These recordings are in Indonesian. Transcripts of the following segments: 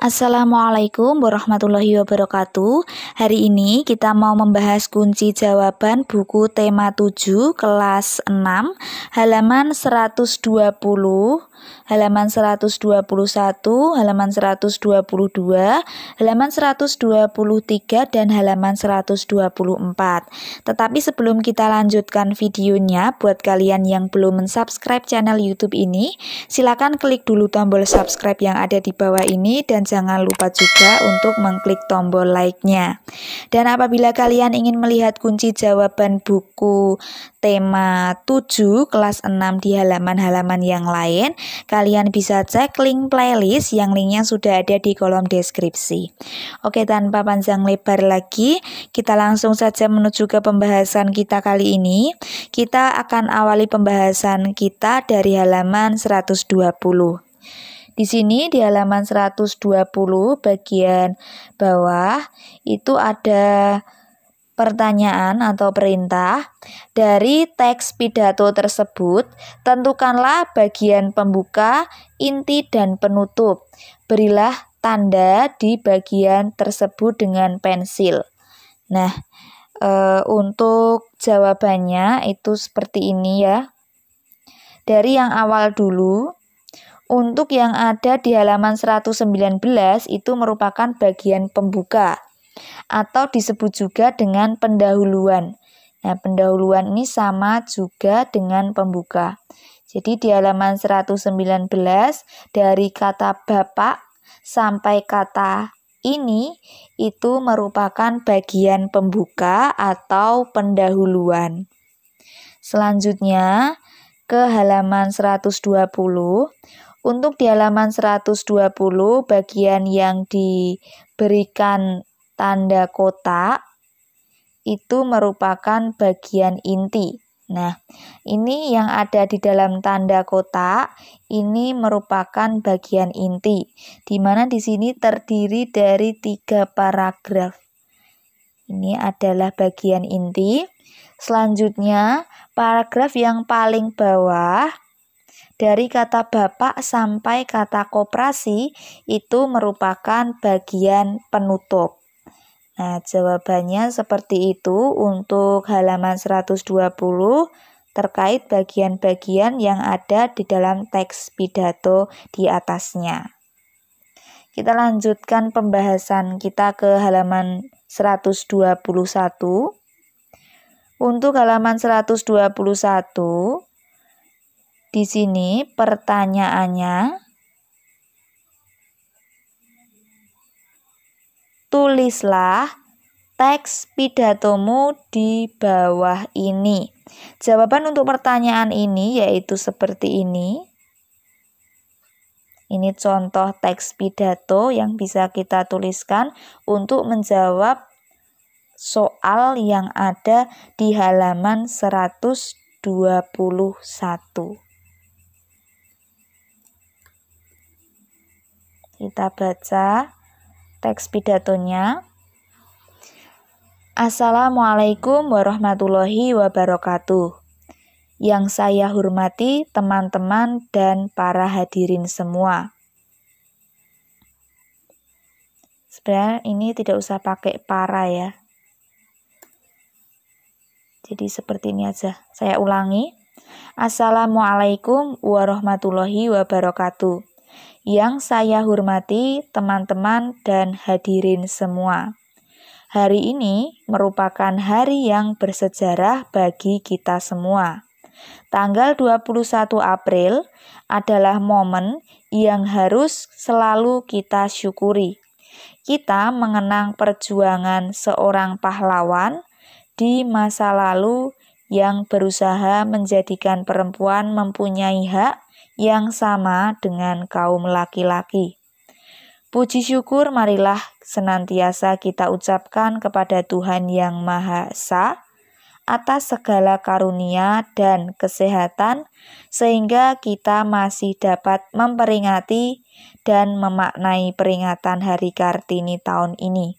Assalamualaikum warahmatullahi wabarakatuh. Hari ini kita mau membahas kunci jawaban buku tema 7 kelas 6 halaman 120, halaman 121, halaman 122, halaman 123 dan halaman 124. Tetapi sebelum kita lanjutkan videonya, buat kalian yang belum mensubscribe channel YouTube ini, silakan klik dulu tombol subscribe yang ada di bawah ini dan jangan lupa juga untuk mengklik tombol like-nya. Dan apabila kalian ingin melihat kunci jawaban buku tema 7 kelas 6 di halaman-halaman yang lain, kalian bisa cek link playlist yang linknya sudah ada di kolom deskripsi. Oke, tanpa panjang lebar lagi, kita langsung saja menuju ke pembahasan kita kali ini. Kita akan awali pembahasan kita dari halaman 120. Di sini di halaman 120 bagian bawah itu ada pertanyaan atau perintah. Dari teks pidato tersebut, tentukanlah bagian pembuka, inti, dan penutup. Berilah tanda di bagian tersebut dengan pensil. Nah, untuk jawabannya itu seperti ini ya. Dari yang awal dulu, untuk yang ada di halaman 119 itu merupakan bagian pembuka atau disebut juga dengan pendahuluan. Nah, pendahuluan ini sama juga dengan pembuka. Jadi di halaman 119 dari kata bapak sampai kata ini itu merupakan bagian pembuka atau pendahuluan. Selanjutnya ke halaman 120. Untuk di halaman 120 bagian yang diberikan tanda kotak itu merupakan bagian inti. Nah, ini yang ada di dalam tanda kotak ini merupakan bagian inti, di mana di sini terdiri dari 3 paragraf. Ini adalah bagian inti. Selanjutnya, paragraf yang paling bawah dari kata bapak sampai kata koperasi itu merupakan bagian penutup. Nah, jawabannya seperti itu untuk halaman 120 terkait bagian-bagian yang ada di dalam teks pidato di atasnya. Kita lanjutkan pembahasan kita ke halaman 121. Untuk halaman 121, di sini pertanyaannya, tulislah teks pidatomu di bawah ini. Jawaban untuk pertanyaan ini yaitu seperti ini. Ini contoh teks pidato yang bisa kita tuliskan untuk menjawab soal yang ada di halaman 121. Kita baca teks pidatonya. Assalamualaikum warahmatullahi wabarakatuh. Yang saya hormati teman-teman dan para hadirin semua. Sebenarnya ini tidak usah pakai para ya. Jadi seperti ini aja. Saya ulangi. Assalamualaikum warahmatullahi wabarakatuh. Yang saya hormati teman-teman dan hadirin semua. Hari ini merupakan hari yang bersejarah bagi kita semua. Tanggal 21 April adalah momen yang harus selalu kita syukuri. Kita mengenang perjuangan seorang pahlawan di masa lalu yang berusaha menjadikan perempuan mempunyai hak yang sama dengan kaum laki-laki. Puji syukur marilah senantiasa kita ucapkan kepada Tuhan Yang Maha Esa atas segala karunia dan kesehatan sehingga kita masih dapat memperingati dan memaknai peringatan Hari Kartini tahun ini.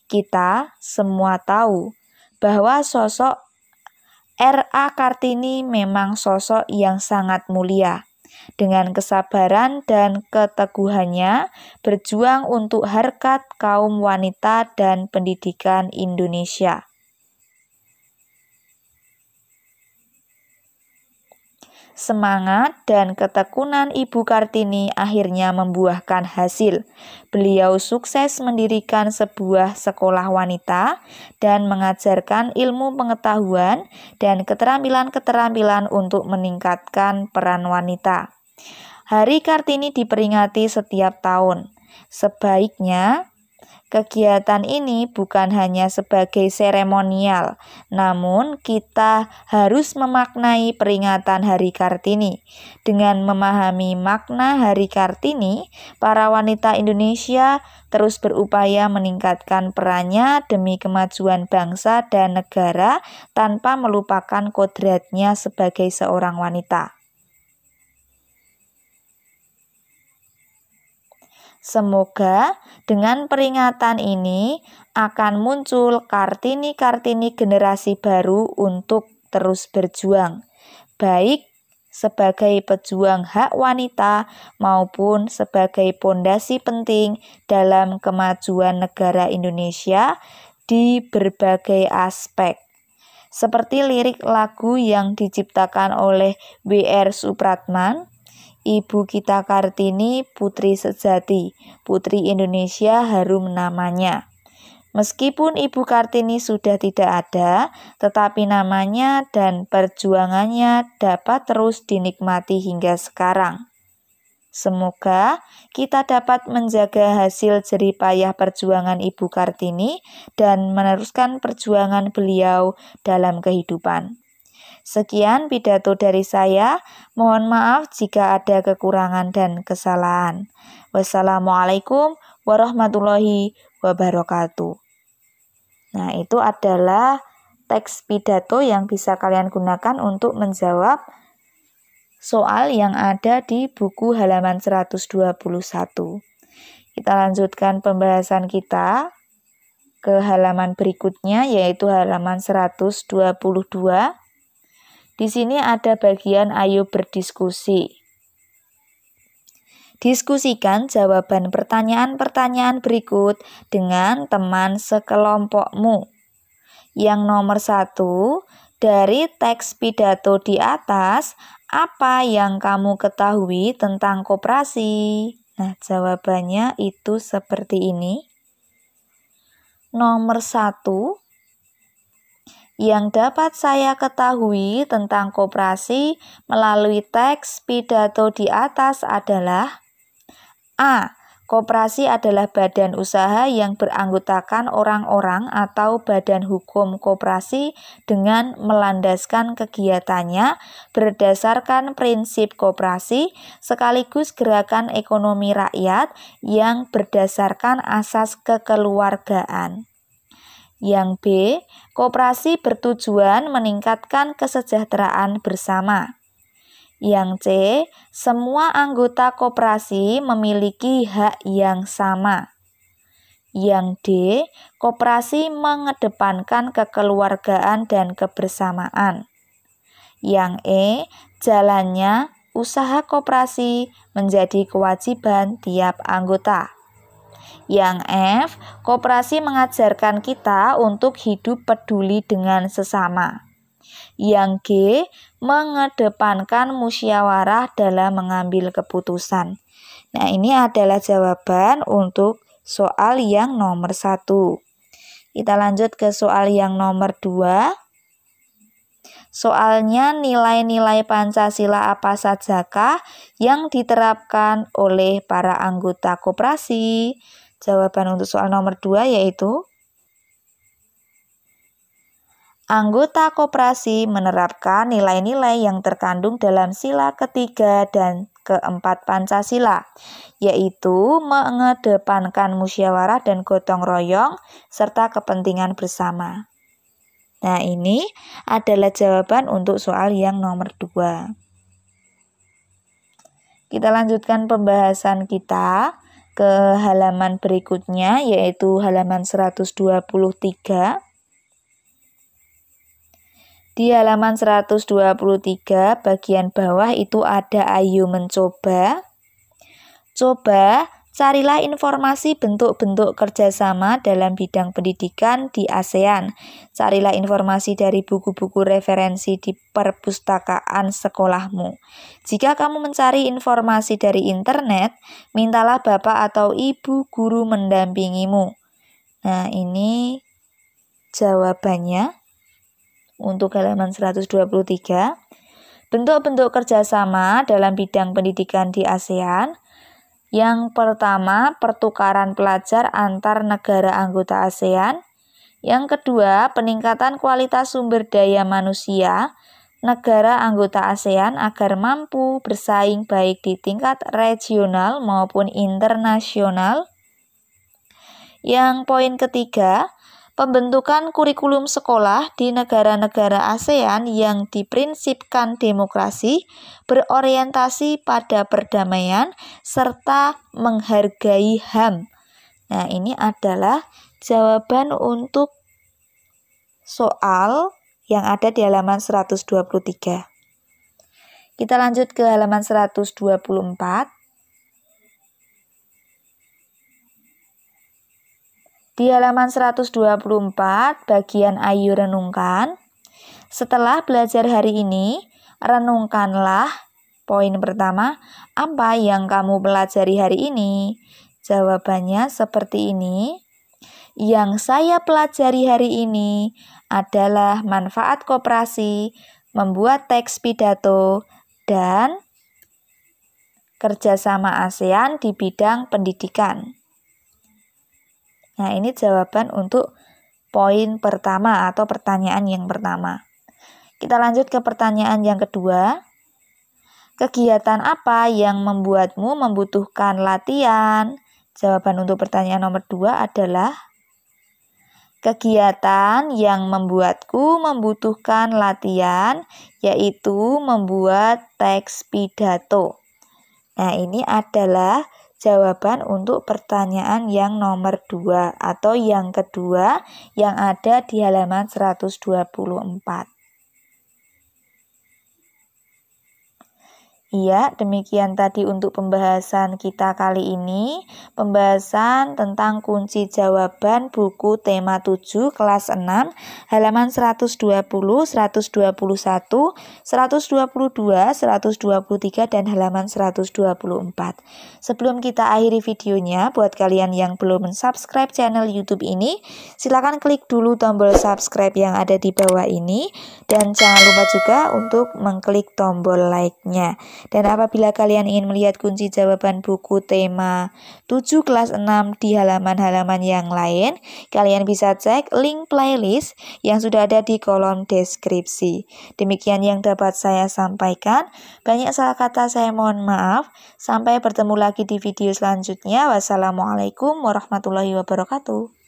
Kita semua tahu bahwa sosok R.A. Kartini memang sosok yang sangat mulia. Dengan kesabaran dan keteguhannya, berjuang untuk harkat kaum wanita dan pendidikan Indonesia. Semangat dan ketekunan Ibu Kartini akhirnya membuahkan hasil. Beliau sukses mendirikan sebuah sekolah wanita dan mengajarkan ilmu pengetahuan dan keterampilan-keterampilan untuk meningkatkan peran wanita. Hari Kartini diperingati setiap tahun. Sebaiknya kegiatan ini bukan hanya sebagai seremonial, namun kita harus memaknai peringatan Hari Kartini. Dengan memahami makna Hari Kartini, para wanita Indonesia terus berupaya meningkatkan perannya demi kemajuan bangsa dan negara tanpa melupakan kodratnya sebagai seorang wanita. Semoga dengan peringatan ini akan muncul Kartini-Kartini generasi baru untuk terus berjuang, baik sebagai pejuang hak wanita maupun sebagai pondasi penting dalam kemajuan negara Indonesia di berbagai aspek. Seperti lirik lagu yang diciptakan oleh W.R. Supratman, Ibu kita Kartini putri sejati, putri Indonesia harum namanya. Meskipun Ibu Kartini sudah tidak ada, tetapi namanya dan perjuangannya dapat terus dinikmati hingga sekarang. Semoga kita dapat menjaga hasil jerih payah perjuangan Ibu Kartini dan meneruskan perjuangan beliau dalam kehidupan. Sekian pidato dari saya. Mohon maaf jika ada kekurangan dan kesalahan. Wassalamualaikum warahmatullahi wabarakatuh. Nah, itu adalah teks pidato yang bisa kalian gunakan untuk menjawab soal yang ada di buku halaman 121. Kita lanjutkan pembahasan kita ke halaman berikutnya, yaitu halaman 122. Di sini ada bagian ayo berdiskusi. Diskusikan jawaban pertanyaan-pertanyaan berikut dengan teman sekelompokmu. Yang nomor 1, dari teks pidato di atas, apa yang kamu ketahui tentang koperasi? Nah, jawabannya itu seperti ini. Nomor 1, yang dapat saya ketahui tentang koperasi melalui teks pidato di atas adalah A. Koperasi adalah badan usaha yang beranggotakan orang-orang atau badan hukum koperasi dengan melandaskan kegiatannya berdasarkan prinsip koperasi sekaligus gerakan ekonomi rakyat yang berdasarkan asas kekeluargaan. Yang B, koperasi bertujuan meningkatkan kesejahteraan bersama. Yang C, semua anggota koperasi memiliki hak yang sama. Yang D, koperasi mengedepankan kekeluargaan dan kebersamaan. Yang E, jalannya usaha koperasi menjadi kewajiban tiap anggota. Yang F, koperasi mengajarkan kita untuk hidup peduli dengan sesama. Yang G, mengedepankan musyawarah dalam mengambil keputusan. Nah, ini adalah jawaban untuk soal yang nomor 1. Kita lanjut ke soal yang nomor 2. Soalnya nilai-nilai Pancasila apa sajakah yang diterapkan oleh para anggota koperasi? Jawaban untuk soal nomor 2 yaitu anggota koperasi menerapkan nilai-nilai yang terkandung dalam sila ketiga dan keempat Pancasila, yaitu mengedepankan musyawarah dan gotong royong serta kepentingan bersama. Nah, ini adalah jawaban untuk soal yang nomor 2. Kita lanjutkan pembahasan kita ke halaman berikutnya, yaitu halaman 123. Di Di halaman 123 bagian bawah itu ada ayo mencoba. Coba carilah informasi bentuk-bentuk kerjasama dalam bidang pendidikan di ASEAN. Carilah informasi dari buku-buku referensi di perpustakaan sekolahmu. Jika kamu mencari informasi dari internet, mintalah bapak atau ibu guru mendampingimu. Nah, ini jawabannya untuk halaman 123. Bentuk-bentuk kerjasama dalam bidang pendidikan di ASEAN. Yang pertama, pertukaran pelajar antar negara anggota ASEAN. Yang kedua, peningkatan kualitas sumber daya manusia negara anggota ASEAN agar mampu bersaing baik di tingkat regional maupun internasional. Yang poin ketiga, pembentukan kurikulum sekolah di negara-negara ASEAN yang diprinsipkan demokrasi, berorientasi pada perdamaian, serta menghargai HAM. Nah, ini adalah jawaban untuk soal yang ada di halaman 123. Kita lanjut ke halaman 124. Di halaman 124, bagian ayo renungkan. Setelah belajar hari ini, renungkanlah poin pertama, apa yang kamu pelajari hari ini? Jawabannya seperti ini. Yang saya pelajari hari ini adalah manfaat koperasi, membuat teks pidato, dan kerjasama ASEAN di bidang pendidikan. Nah, ini jawaban untuk poin pertama atau pertanyaan yang pertama. Kita lanjut ke pertanyaan yang kedua. Kegiatan apa yang membuatmu membutuhkan latihan? Jawaban untuk pertanyaan nomor 2 adalah kegiatan yang membuatku membutuhkan latihan, yaitu membuat teks pidato. Nah, ini adalah jawaban untuk pertanyaan yang nomor 2 atau yang kedua yang ada di halaman 124. Iya, demikian tadi untuk pembahasan kita kali ini. Pembahasan tentang kunci jawaban buku tema 7 kelas 6 halaman 120, 121, 122, 123 dan halaman 124. Sebelum kita akhiri videonya, buat kalian yang belum subscribe channel YouTube ini, silakan klik dulu tombol subscribe yang ada di bawah ini dan jangan lupa juga untuk mengklik tombol like-nya. Dan apabila kalian ingin melihat kunci jawaban buku tema 7 kelas 6 di halaman-halaman yang lain, kalian bisa cek link playlist yang sudah ada di kolom deskripsi. Demikian yang dapat saya sampaikan. Banyak salah kata saya mohon maaf. Sampai bertemu lagi di video selanjutnya. Wassalamualaikum warahmatullahi wabarakatuh.